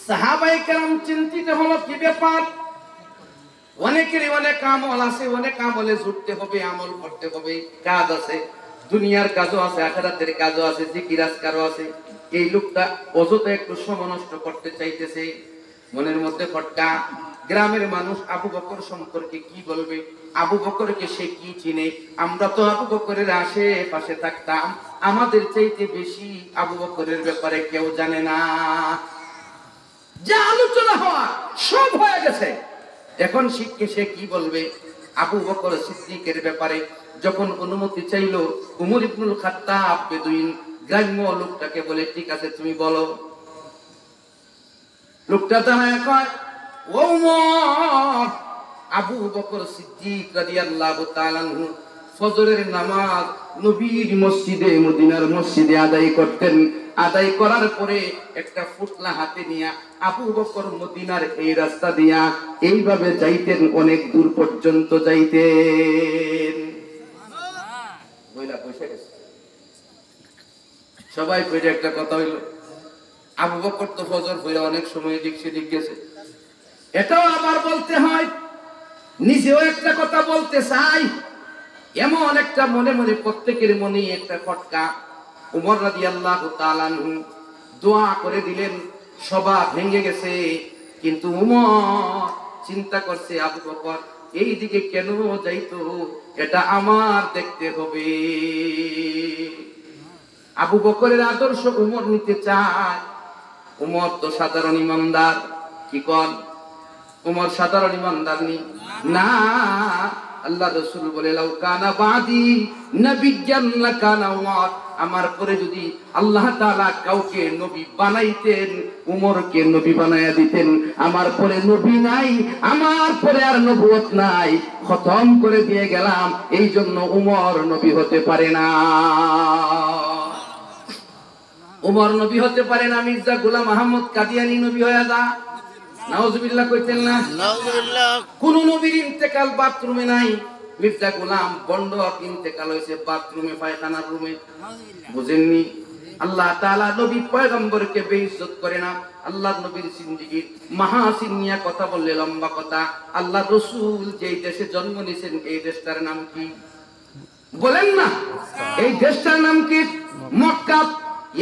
সাহাবায়ে কেরাম চিন্তিত হলো কি ব্যাপার, অনেকেরই অনেক আমল আছে, অনেক আমলে জুটতে হবে, আমল করতে হবে, কাজ আছে, দুনিয়ার কাজও আছে, আখিরাতের কাজও আছে, জিকির আজকারও আছে। এই লোকটা অযথা একটু সময় নষ্ট করতে চাইতেছে। মনের মধ্যে খটকা, গ্রামের মানুষ আবু বকর সম্পর্কে কি বলবে, আবু বকরকে সে কি চিনে, আমরা তো আবু বকরের আশেপাশে থাকতাম, আমাদের চাইতে বেশি আবু বকরের ব্যাপারে কেউ জানে না। যা আলোচনা হওয়া সব হয়ে গেছে, এখন শিখকে সে কি বলবে। আবু বকর সিদ্দিকের ব্যাপারে যখন অনুমতি চাইলো, উমর ইবনুল খাত্তাব বেদুইন গ্রাম্য লোকটাকে বলে, ঠিক আছে তুমি বলো। লোকটা দাঁড়ায় কয়, ও উমর, আবু বকর সিদ্দিক রাদিয়াল্লাহু তাআলা আনহু ফজরের নামাজ নবীর মসজিদে, মদিনার মসজিদে আদায় করতেন। আদায় করার পরে একটা ফুটলা হাতে নিয়ে আবু বকর মদিনার এই রাস্তা দিয়া এইভাবে যাইতেন, অনেক দূর পর্যন্ত যাইতেন। সবাই কইরে একটা কথা হইল, আবু বকর তো ফজর পড়ে অনেক সময় দিক সেদিক গেছে। এটাও আবার বলতে হয়, নিজেও একটা কথা বলতে চাই, এমন একটা মনে মনে প্রত্যেকের মনে একটা খটকা। উমর রাদিয়াল্লাহু তাআলা আনহু দোয়া করে দিলেন, সভা ভেঙে গেছে, কিন্তু উমর চিন্তা করছে আবু বকর এই দিকে কেন যাইতো, এটা আমার দেখতে হবে। আবু বকরের আদর্শ উমর নিতে চায়। উমর তো সাধারণ ইমানদার, কি কন, উমর সাধারণ ইমানদার না। আল্লাহ রাসূল বলে, লাউ কানা বাদি নবিয়্যান লাকানা উমর, আমার পরে যদি আল্লাহ তাআলা কাউকে নবী বানাইতেন, উমরকে নবী বানায়া দিতেন। আমার পরে নবী নাই, আমার পরে আর নবুয়ত নাই, খতম করে দিয়ে গেলাম, এই জন্য উমর নবী হতে পারে না। উমর নবী হতে পারে না, মির্জা গোলাম আহমদ কাদিয়ানী নবী হয়ে যা। নাউজুবিল্লাহ কইতেন না? নাউজুবিল্লাহ। কোন নবীর ইন্তেকাল বাথরুমে নাই, মির্জা গোলাম বন্ড ইন্তেকাল হয়েছে বাথরুমে, পায়খানার রুমে। বুঝেননি? আল্লাহ তাআলা নবী পয়গম্বরকে বেইজ্জত করে না। আল্লাহ নবীর জিন্দেগীর মাহাসিন নিয়ে কথা বললে লম্বা কথা। আল্লাহ রাসূল যেই দেশে জন্ম নিয়েছেন, এই দেশটার নাম কি বলেন না? এই দেশটার নাম কি? মক্কা।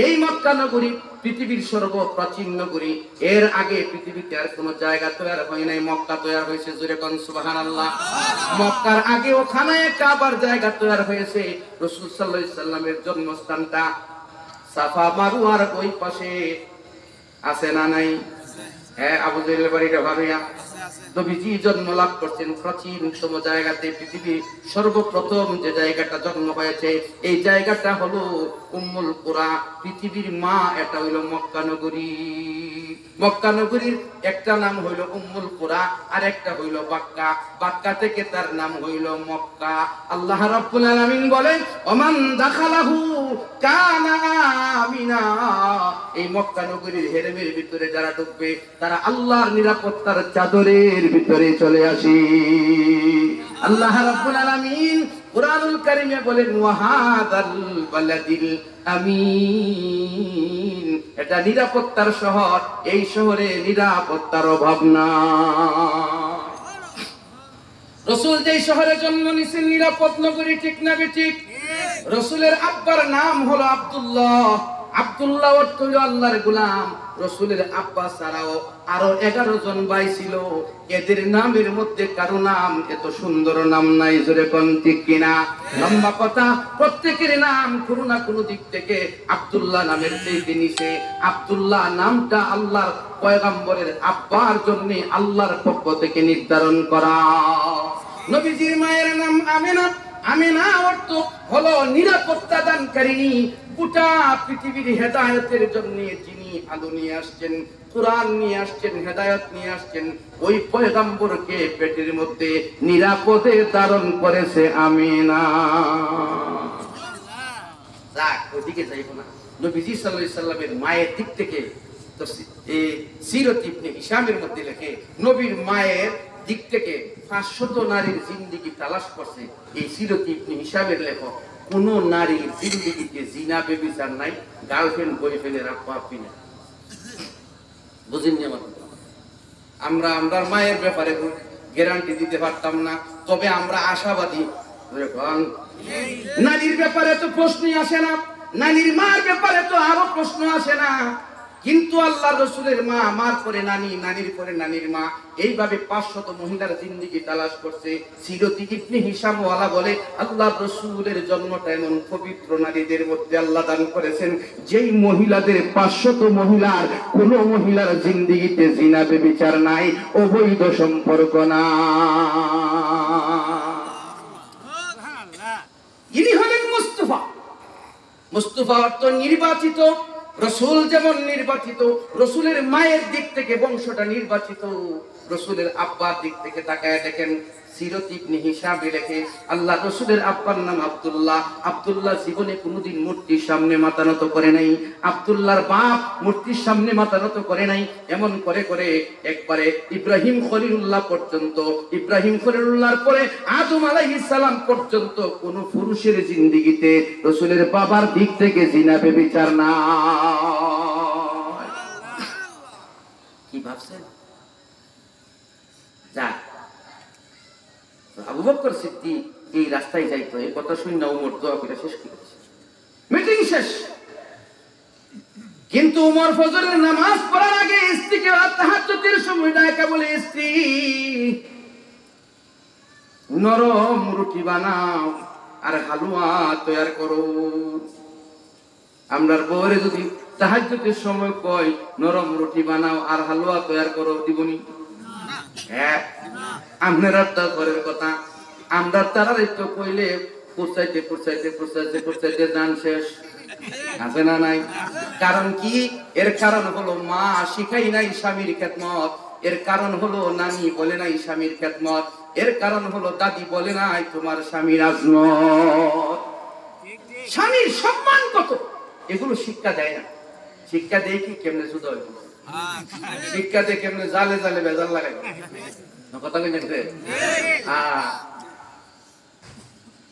এই মক্কা নগরী পৃথিবীর সর্বপ্রাচীন নগরী। এর আগে পৃথিবীতে আর কোন জায়গা তৈরি হয় নাই, মক্কা তৈরি হয়েছে। জোরে কোন সুবহানাল্লাহ। মক্কার আগে ওখানে কাবার জায়গা তৈরি হয়েছে। রাসূল সাল্লাল্লাহু আলাইহি সাল্লামের জন্মস্থানটা সাফা মারওয়ার ওই পাশে আছে না নাই? হ্যাঁ, আবু জাহেলের বাড়িটা ভাবিয়া নবীজি জন্ম লাভ করছেন প্রাচীনতম জায়গাতে। পৃথিবীর সর্বপ্রথম যে জায়গাটা জন্ম হয়েছে, এই জায়গাটা হলো উম্মুল কুরা, পৃথিবীর মা। এটা হইল মক্কা নগরী। মক্কা নগরীর একটা নাম হইল উম্মুল কুরা, আর একটা হইল বাক্কা। বাক্কা থেকে তার নাম হইল মক্কা। আল্লাহ রাব্বুল আলামিন বলেন, ওমান দাখালাহু কানা আমিনা। এই মক্কা নগরীর হেরেমের ভিতরে যারা ঢুকবে, তারা আল্লাহর নিরাপত্তার চাদরের ভিতরে চলে আসি। আল্লাহ রাব্বুল আলামিন কুরআনুল কারীমে বলেন, ওয়াহাদাল বালাদিল আমিন। এটা নিরাপত্তার শহর, এই শহরে নিরাপত্তার অভাব নাই। রাসূল যেই শহরে জন্ম নিয়েছেন, নিরাপদ নগরী, ঠিক না বেঠিক? রাসূলের আব্বার নাম হলো আব্দুল্লাহ। আব্দুল্লাহ অর্থ হলো আল্লাহর গোলাম। রাসূলের আব্বা ছাড়াও আরো 11 জন ভাই ছিল। এদের নামের মধ্যে কারো নাম এত সুন্দর নাম নাই। জোরে কোন ঠিক কিনা? লম্বা কথা, প্রত্যেকের নাম কোনো না কোনো দিক থেকে আব্দুল্লাহ নামের চেয়ে নিচে। আব্দুল্লাহ নামটা আল্লাহর পয়গম্বরের আব্বার জন্য আল্লাহর পক্ষ থেকে নির্ধারণ করা। নবীজির মায়ের নাম আমিনা। আমিনা অর্থ হলো নিরাপত্তা দানকারিণী। গোটা পৃথিবীর হেদায়েতের জন্য যিনি আলো নিয়ে আসছেন, কুরআন নিয়ে আসছেন, হেদায়েত নিয়ে আসছেন, ওই পয়গম্বরকে পেটের মধ্যে নিরাপদে ধারণ করেছে আমিনা। যাক, ওদিকে যাইব না। নবীজি সাল্লাল্লাহু আলাইহি সাল্লামের মায়ের দিক থেকে এই সিরাত ইবনে হিশামের মধ্যে লেখে, নবীর মায়ের দিক থেকে 500 নারীর জিন্দেগি তালাশ করছে এই সিরাত ইবনে হিশামের লেখক। কোন নারীর জিন্দেগিতে জিনা বেবিচার নাই, গার্লফ্রেন্ড বয়ফ্রেন্ডের আপা আপি না। বুঝেননি আমার কথা? আমরা আমরার মায়ের ব্যাপারে গ্যারান্টি দিতে পারতাম না, তবে আমরা আশাবাদী। নারীর ব্যাপারে তো প্রশ্নই আসে না, নারীর মার ব্যাপারে তো আরো প্রশ্ন আসে না, কিন্তু আল্লাহ রসুলের মা, মার পরে নানি, নানির পরে নানির মা, এইভাবে 500 মহিলার জিন্দেগি তালাশ করছে। সিরতি ইবনে হিশাম ওয়ালা বলে আল্লাহ রসুলের জন্মটা এমন পবিত্র নারীদের মধ্যে আল্লাহ দান করেছেন যেই মহিলাদের 500 মহিলার কোন মহিলার জিন্দেগিতে জিনা ব্যভিচার নাই, অবৈধ সম্পর্ক না। ইনি হলেন মুস্তাফা। মুস্তাফা অর্থ নির্বাচিত। রসুল যেমন নির্বাচিত, রসুলের মায়ের দিক থেকে বংশটা নির্বাচিত। রসুলের আব্বার দিক থেকে তাকায় দেখেন, সিরত ইবনে হিশামে লেখে আল্লাহ রসুলের আব্বার নাম আব্দুল্লাহ। আব্দুল্লাহ জীবনে কোনোদিন মূর্তির সামনে মাথা নত করে নাই। আব্দুল্লাহর বাপ মূর্তির সামনে মাথা নত করে নাই। এমন করে করে একবারে ইব্রাহিম খলিলুল্লাহ পর্যন্ত, ইব্রাহিম খলিলুল্লাহর পরে আদম আলাইহিস সালাম পর্যন্ত কোন পুরুষের জিন্দেগিতে রসুলের বাবার দিক থেকে জিনা ব্যভিচার না। কি ভাবছেন? যা আবু বকর সিদ্দিক এই রাস্তায় যাইতো, এই কথা শুনে উমর দোয়া করে শেষ করেছে, মিটিং শেষ। কিন্তু উমর ফজরের নামাজ পড়ার আগে স্ত্রীকে তাহাজ্জুদের সময় ডাকা বলে, স্ত্রী নরম রুটি বানাও আর হালুয়া তৈরি করো। আমরার বউরে যদি তাহাজ্জুদের সময় কয় নরম রুটি বানাও আর হালুয়া তৈরি করো, দিবনি? হ্যাঁ, আপনারা তো ঘরের কথা, আমরা তারা তো কইলে পুষাইতে পুষাইতে পুষাইতে পুষাইতে জান শেষ, আছে না নাই? কারণ কি? এর কারণ হলো মা শিখাই নাই স্বামীর খেদমত, এর কারণ হলো নানি বলে নাই স্বামীর খেদমত, এর কারণ হলো দাদি বলে নাই তোমার স্বামীর আজমত। স্বামীর সম্মান কত, এগুলো শিক্ষা দেয় না। শিক্ষা দেয় কি? কেমনে শুধু শিক্ষা দিয়ে কেমনে জালে জালে বেজাল লাগাই কথা বলছে,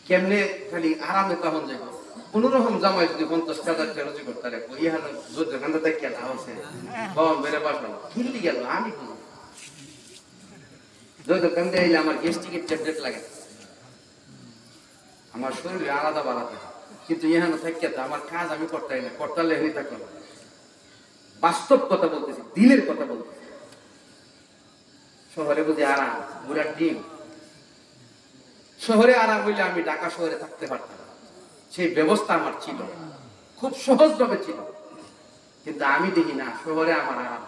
কেমনে খালি আরামে তখন যাইব। কোন রকম জামাই যদি 50,000 রুজি করতে ইহান যুদ্ধ কান্দা দেখে আছে কম বেড়ে বাসন কিনলি গেল। আমি যুদ্ধ কান্দে এলে আমার গ্যাস্ট্রিকের ট্যাবলেট লাগে, আমার শরীরে আলাদা বাড়াতে, কিন্তু ইহানো থাকে আমার কাজ আমি করতে না, করতে হেনি থাকলো। বাস্তব কথা বলতেছি, দিনের কথা বলতেছি। শহরে বুঝি আরাম, বুড়ার ডিম। শহরে আরাম হইলে আমি ঢাকা শহরে থাকতে পারতাম, সেই ব্যবস্থা আমার ছিল, খুব সহজভাবে ছিল। কিন্তু আমি দেখি না শহরে আমার আরাম,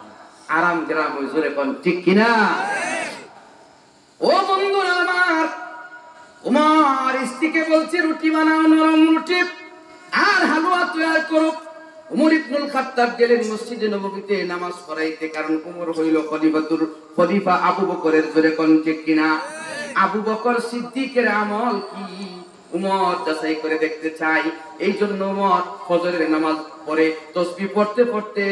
আরাম গ্রাম ওই জোরে কোন, ঠিক কিনা? ও বন্ধুরা আমার, উমর স্ত্রীকে বলছে রুটি বানাও, নরম রুটি আর হালুয়া তৈরি করো। উমর ইবনুল খাত্তাব গেলেন মসজিদে নববীতে নামাজ পড়াইতে, কারণ উমর হইল খলিফা আবু বকরের জোরে কোন, ঠিক কিনা? আবু বকর সিদ্দিকের আমল কি উমর যাচাই করে দেখতে চাই। এই জন্য উমর ফজরের নামাজ পড়ে তাসবিহ পড়তে পড়তে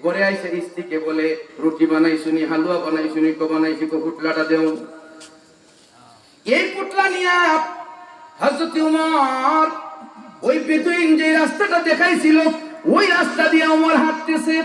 ঘরে আইসা স্ত্রীকে বলে, রুটি বানাই শুনি, হালুয়া বানাই শুনি, কো বানাইছি, পুটলাটা দেও। এই পুটলা নিয়ে হযরত উমর ওই বেদুইন যে রাস্তাটা দেখাইছিল ওই রাস্তা দিয়ে উমর হাঁটতেছে।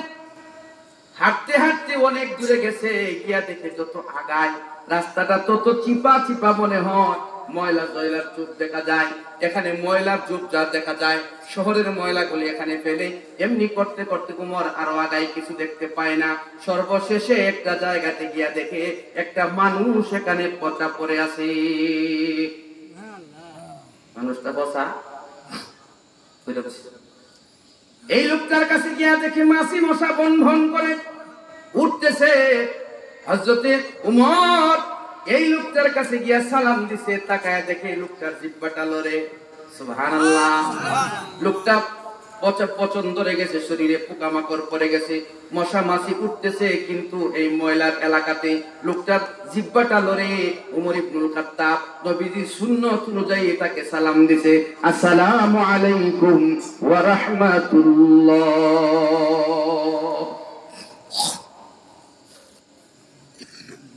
হাঁটতে হাঁটতে অনেক দূরে গেছে, গিয়া দেখে যত আগায় রাস্তাটা তত চিপা চিপা মনে হয়, ময়লা জয়লার চুপ দেখা যায়। এখানে ময়লার চুপ যা দেখা যায়, শহরের ময়লাগুলি এখানে ফেলে। এমনি করতে করতে উমর আরো আগায়, কিছু দেখতে পায় না। সর্বশেষে একটা জায়গাতে গিয়া দেখে একটা মানুষ এখানে পচা পড়ে আছে। মানুষটা বসা, এই লোকটার কাছে গিয়া দেখে মাছি মশা বন ভন করে উঠতেছে। হযরতে উমর এই লোকটার কাছে গিয়া সালাম দিছে, তাকায় দেখে লোকটার জিহ্বাটা লড়ে। সুবহানাল্লাহ। লোকটা পচন ধরে গেছে, শরীরে পোকামাকড় পড়ে গেছে, মশা মাছি উঠতেছে, কিন্তু এই ময়লার এলাকাতে লোকটার জিহ্বাটা লড়ে। উমর ইবনুল খাত্তাব নবীজির সুন্নাত অনুযায়ী তাকে সালাম দিছে, আসসালামু আলাইকুম ওয়া রাহমাতুল্লাহ।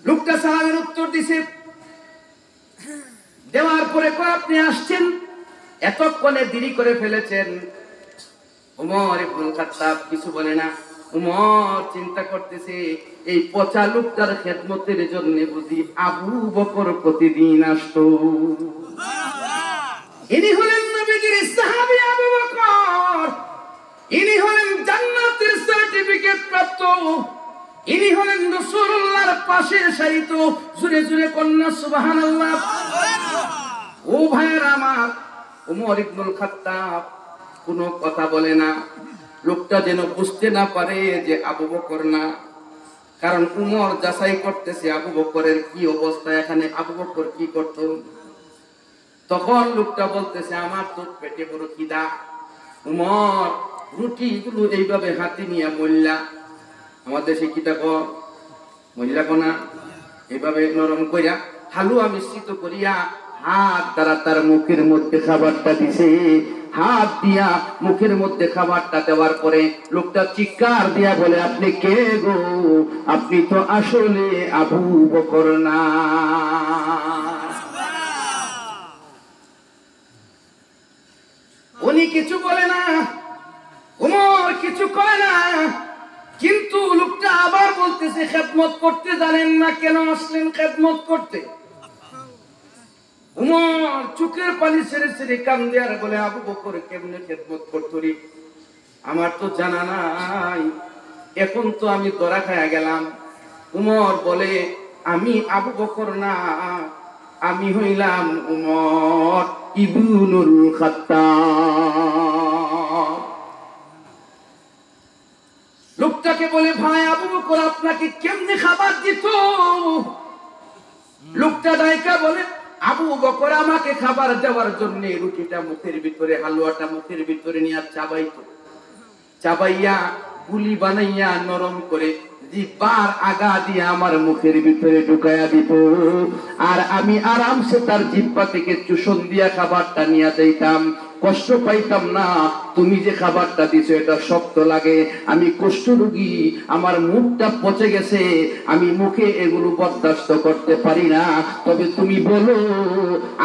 লোকটা সালামের উত্তর দিছে, দেওয়ার পরে কয়, আপনি আসছেন, এতক্ষণে দেরি করে ফেলেছেন। উমর ইবনুল খাত্তাব কিছু বলে না, উমর চিন্তা করতেছে এই পচা লোকটার খেদমতের জন্য বুঝি আবু বকর প্রতিদিন আসতো। ইনি হলেন নবীজির সাহাবী আবু বকর, ইনি হলেন জান্নাতের সার্টিফিকেট প্রাপ্ত, ইনি হলেন রাসূলুল্লাহর পাশে শায়িত। জোরে জোরে কন্যা সুবহানাল্লাহ। ও ভাইয়েরা আমার, ওমর ইবনুল খাত্তাব কোনো কথা বলে না, লোকটা যেন বুঝতে না পারে যে আবু বকর না। কারণ উমর যাচাই করতেছে আবু বকরের কি অবস্থা, এখানে আবু বকর কি করত। তখন লোকটা বলতেছে আমার তো পেটে বড় খিদা। উমর রুটিগুলো এইভাবে হাতে নিয়ে মল্লা, আমাদের সে কিটা কর মহিলা কোনা এইভাবে নরম করিয়া হালুয়া মিশ্রিত করিয়া হাত দ্বারা তার মুখের মধ্যে খাবারটা দিছে। হাত দিয়া মুখের মধ্যে খাবারটা দেওয়ার পরে লোকটা চিৎকার দিয়া বলে, আপনি কে গো? আপনি তো আসলে আবু বকর না। উনি কিছু বলে না, উমর কিছু কয় না, কিন্তু লোকটা আবার বলতেছে খেদমত করতে জানেন না, কেন আসলেন খেদমত করতে? উমর চোখের পানি ছেড়ে ছেড়ে কান্দে আর বলে, আবু বকর কেমনে খেদমত করতো রে, আমার তো জানা নাই, এখন তো আমি ধরা খায়া গেলাম। উমর বলে, আমি আবু বকর না, আমি হইলাম উমর ইবনুল খাত্তাব। লোকটাকে বলে, ভাই আবু বকর আপনাকে কেমনে খাবার দিত? লোকটা ডাইকা বলে, আবু বকর আমাকে খাবার দেওয়ার জন্য রুটিটা মুখের ভিতরে, হালুয়াটা মুখের ভিতরে নিয়ে চাবাইতো, চাবাইয়া গুলি বানাইয়া নরম করে জিহ্বার আগা দিয়ে আমার মুখের ভিতরে ঢুকাইয়া দিত, আর আমি আরামসে তার জিহ্বা থেকে চুষণ দিয়া খাবারটা নিয়ে যাইতাম, কষ্ট পাইতাম না। তুমি যে খাবারটা দিছো এটা শক্ত লাগে, আমি কষ্ট রোগী, আমার মুখটা পচে গেছে, আমি মুখে এগুলো বরদাস্ত করতে পারি না। তবে তুমি বলো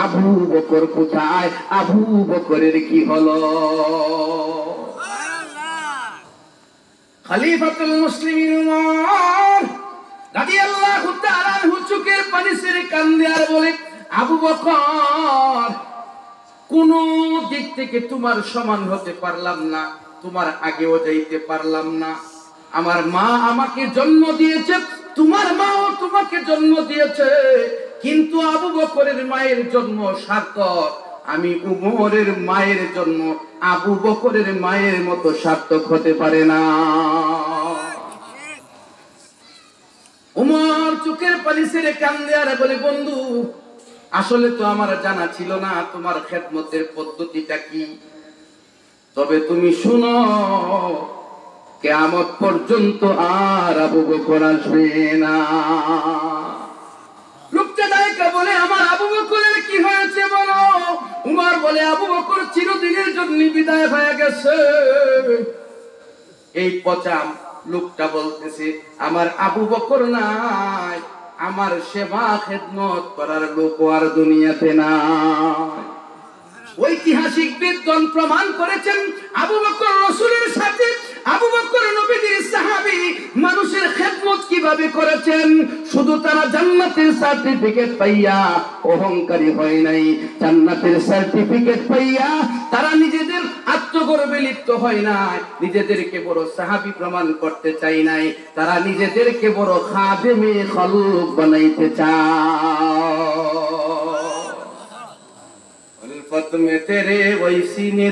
আবু বকর কোথায়? আবু বকরের কি হলো? খলিফাতুল মুসলিমিন উমর রাদিয়াল্লাহু তাআলা আনহু চোখের পানি ছেড়ে কান্দে আর বলে, আবু বকর কোন দিক থেকে তোমার সমান হতে পারলাম না, তোমার আগেও যাইতে পারলাম না। আমার মা আমাকে জন্ম দিয়েছে, তোমার মাও তোমাকে জন্ম দিয়েছে, কিন্তু আবু বকরের মায়ের জন্ম সার্থক, আমি উমরের মায়ের জন্ম আবু বকরের মায়ের মতো সার্থক হতে পারে না। উমর চোখের পানি ছেড়ে কান্দে আর বলে, বন্ধু আসলে তো আমার জানা ছিল না তোমার খেদমতের পদ্ধতিটা কি, তবে তুমি শুনো, কিয়ামত পর্যন্ত আর আবু বকর আসবে না। লোকটা ডাইকা বলে, আমার আবু বকরের কি হয়েছে বলো? উমর বলে, আবু বকর চিরদিনের জন্য বিদায় হয়ে গেছে। এই পচা লোকটা বলতেছে, আমার আবু বকর নাই, আমার সেবা খেদমত করার লোক আর দুনিয়াতে নাই। ঐতিহাসিক বিদ্বান প্রমাণ করেছেন আবু বকর রাসূলের সাথে, আবু বকর নবীর সাহাবী, মানুষের খেদমত কিভাবে করেছেন। শুধু তারা জান্নাতের সার্টিফিকেট পাইয়া অহংকারী হয় নাই, জান্নাতের সার্টিফিকেট পাইয়া তারা নিজেদের আত্মগর্বে লিপ্ত হয় নাই, নিজেদেরকে বড় সাহাবী প্রমাণ করতে চাই নাই, তারা নিজেদেরকে বড় খাদেমে খালুক বানাইতে চায়। उल्फत में तेरे वैसी ने